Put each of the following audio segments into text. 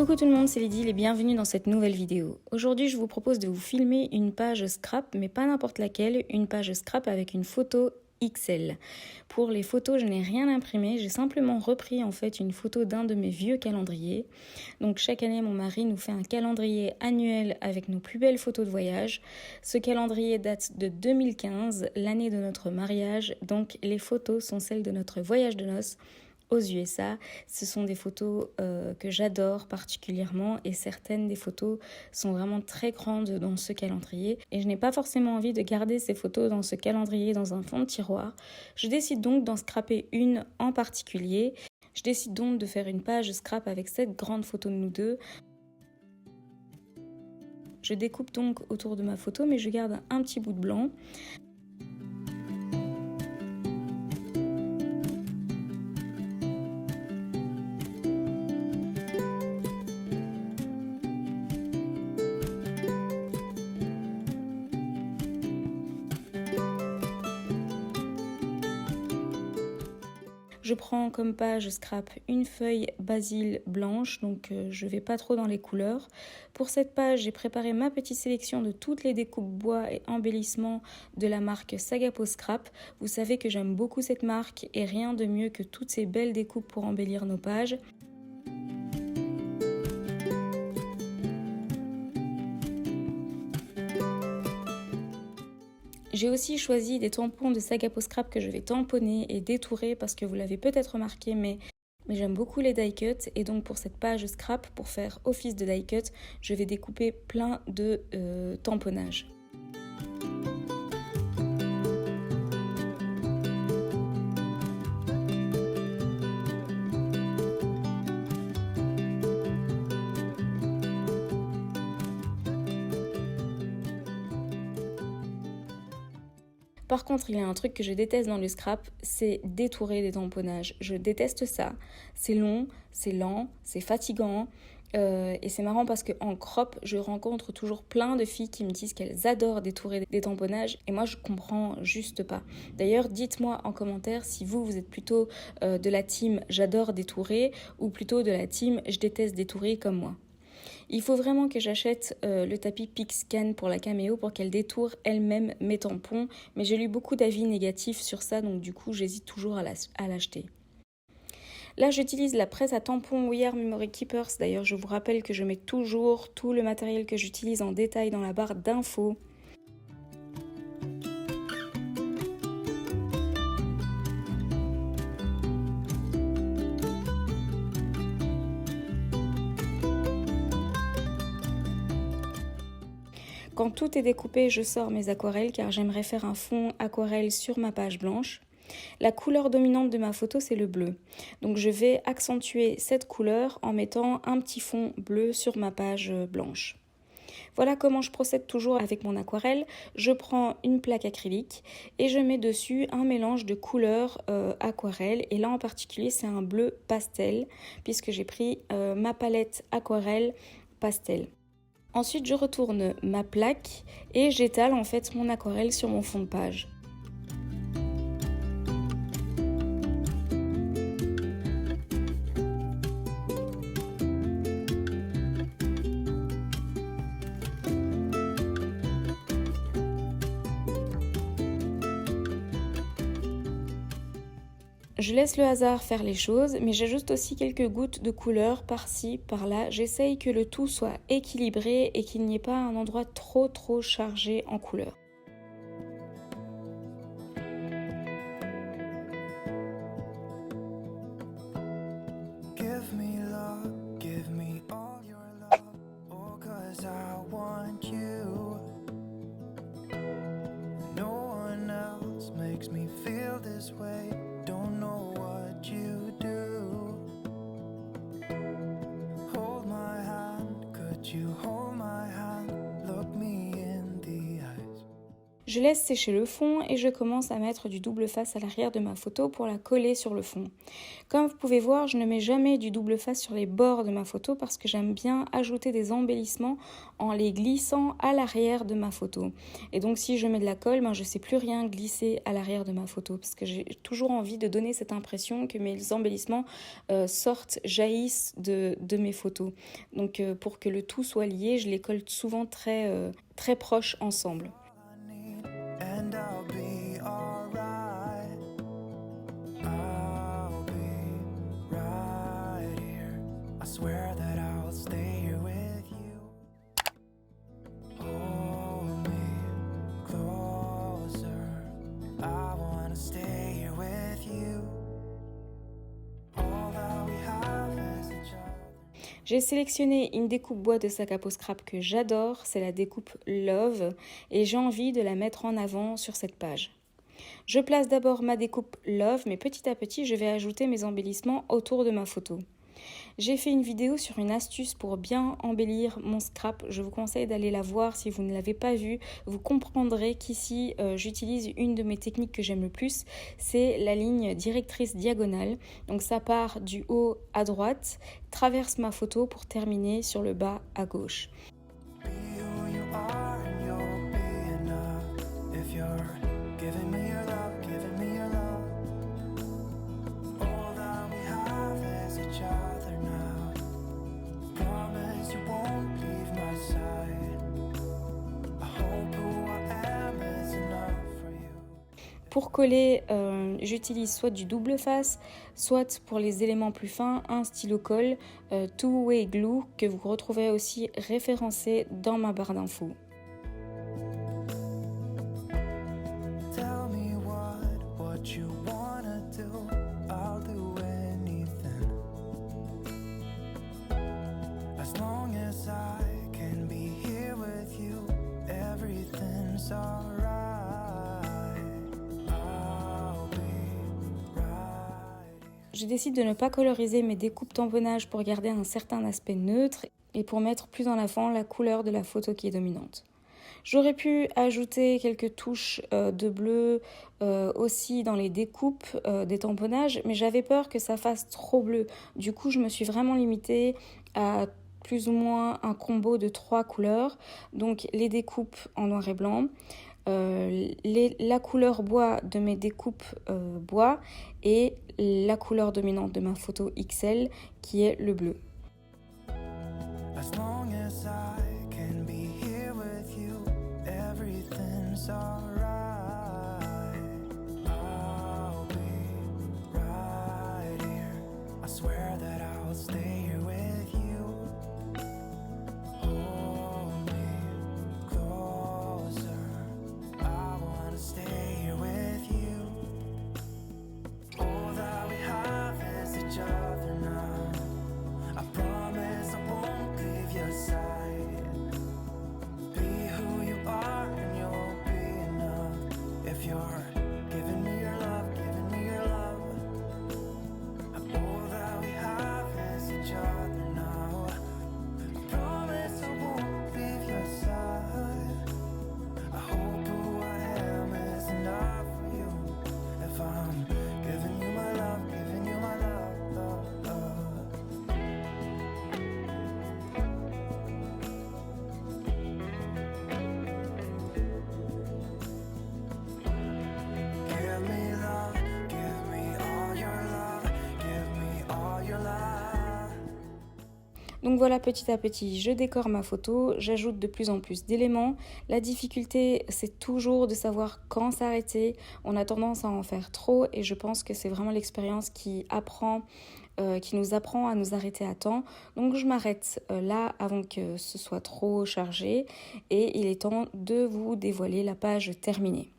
Coucou tout le monde, c'est Lydie et bienvenue dans cette nouvelle vidéo. Aujourd'hui, je vous propose de vous filmer une page scrap, mais pas n'importe laquelle, une page scrap avec une photo XL. Pour les photos, je n'ai rien imprimé, j'ai simplement repris en fait une photo d'un de mes vieux calendriers. Donc chaque année, mon mari nous fait un calendrier annuel avec nos plus belles photos de voyage. Ce calendrier date de 2015, l'année de notre mariage, donc les photos sont celles de notre voyage de noces aux USA. Ce sont des photos que j'adore particulièrement et certaines des photos sont vraiment très grandes dans ce calendrier et je n'ai pas forcément envie de garder ces photos dans ce calendrier dans un fond de tiroir. Je décide donc d'en scraper une en particulier. Je décide donc de faire une page scrap avec cette grande photo de nous deux. Je découpe donc autour de ma photo mais je garde un petit bout de blanc. Je prends comme page scrap une feuille basil blanche, donc je ne vais pas trop dans les couleurs. Pour cette page, j'ai préparé ma petite sélection de toutes les découpes bois et embellissements de la marque Sagapo Scrap. Vous savez que j'aime beaucoup cette marque et rien de mieux que toutes ces belles découpes pour embellir nos pages. J'ai aussi choisi des tampons de Sagapo Scrap que je vais tamponner et détourer parce que vous l'avez peut-être remarqué, mais j'aime beaucoup les die cuts et donc pour cette page scrap, pour faire office de die cut, je vais découper plein de tamponnages. Par contre, il y a un truc que je déteste dans le scrap, c'est détourer des tamponnages. Je déteste ça. C'est long, c'est lent, c'est fatigant. Et c'est marrant parce qu'en crop, je rencontre toujours plein de filles qui me disent qu'elles adorent détourer des tamponnages. Et moi, je comprends juste pas. D'ailleurs, dites-moi en commentaire si vous êtes plutôt de la team j'adore détourer ou plutôt de la team je déteste détourer comme moi. Il faut vraiment que j'achète le tapis PixScan pour la caméo pour qu'elle détourne elle-même mes tampons. Mais j'ai lu beaucoup d'avis négatifs sur ça, donc du coup j'hésite toujours à l'acheter. Là, j'utilise la presse à tampons We Are Memory Keepers. D'ailleurs, je vous rappelle que je mets toujours tout le matériel que j'utilise en détail dans la barre d'infos. Quand tout est découpé, je sors mes aquarelles car j'aimerais faire un fond aquarelle sur ma page blanche. La couleur dominante de ma photo, c'est le bleu. Donc je vais accentuer cette couleur en mettant un petit fond bleu sur ma page blanche. Voilà comment je procède toujours avec mon aquarelle. Je prends une plaque acrylique et je mets dessus un mélange de couleurs aquarelle. Et là en particulier, c'est un bleu pastel puisque j'ai pris ma palette aquarelle pastel. Ensuite, je retourne ma plaque et j'étale en fait mon aquarelle sur mon fond de page. Je laisse le hasard faire les choses, mais j'ajoute aussi quelques gouttes de couleur par-ci, par-là. J'essaye que le tout soit équilibré et qu'il n'y ait pas un endroit trop chargé en couleur. Je laisse sécher le fond et je commence à mettre du double face à l'arrière de ma photo pour la coller sur le fond. Comme vous pouvez voir, je ne mets jamais du double face sur les bords de ma photo parce que j'aime bien ajouter des embellissements en les glissant à l'arrière de ma photo. Et donc si je mets de la colle, je ne sais plus rien glisser à l'arrière de ma photo parce que j'ai toujours envie de donner cette impression que mes embellissements jaillissent de mes photos. Donc pour que le tout soit lié, je les colle souvent très proches ensemble. J'ai sélectionné une découpe bois de sac à peau scrap que j'adore, c'est la découpe Love et j'ai envie de la mettre en avant sur cette page. Je place d'abord ma découpe Love, mais petit à petit je vais ajouter mes embellissements autour de ma photo. J'ai fait une vidéo sur une astuce pour bien embellir mon scrap. Je vous conseille d'aller la voir si vous ne l'avez pas vue. Vous comprendrez qu'ici, j'utilise une de mes techniques que j'aime le plus. C'est la ligne directrice diagonale. Donc ça part du haut à droite, traverse ma photo pour terminer sur le bas à gauche. Pour coller, j'utilise soit du double face, soit pour les éléments plus fins, un stylo colle Two Way Glue que vous retrouverez aussi référencé dans ma barre d'infos. Je décide de ne pas coloriser mes découpes tamponnage pour garder un certain aspect neutre et pour mettre plus en avant la couleur de la photo qui est dominante. J'aurais pu ajouter quelques touches de bleu aussi dans les découpes des tamponnages, mais j'avais peur que ça fasse trop bleu. Du coup, je me suis vraiment limitée à plus ou moins un combo de 3 couleurs, donc les découpes en noir et blanc, la couleur bois de mes découpes bois et la couleur dominante de ma photo XL qui est le bleu. Donc voilà, petit à petit, je décore ma photo, j'ajoute de plus en plus d'éléments. La difficulté, c'est toujours de savoir quand s'arrêter. On a tendance à en faire trop et je pense que c'est vraiment l'expérience qui nous apprend à nous arrêter à temps. Donc je m'arrête là avant que ce soit trop chargé et il est temps de vous dévoiler la page terminée.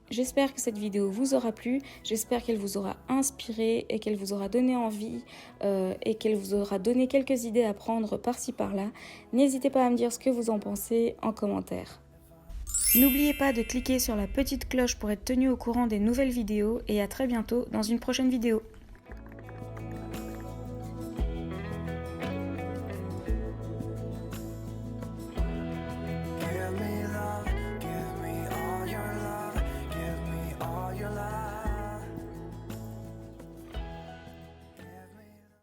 J'espère que cette vidéo vous aura plu, j'espère qu'elle vous aura inspiré et qu'elle vous aura donné envie et qu'elle vous aura donné quelques idées à prendre par-ci par-là. N'hésitez pas à me dire ce que vous en pensez en commentaire. N'oubliez pas de cliquer sur la petite cloche pour être tenu au courant des nouvelles vidéos et à très bientôt dans une prochaine vidéo.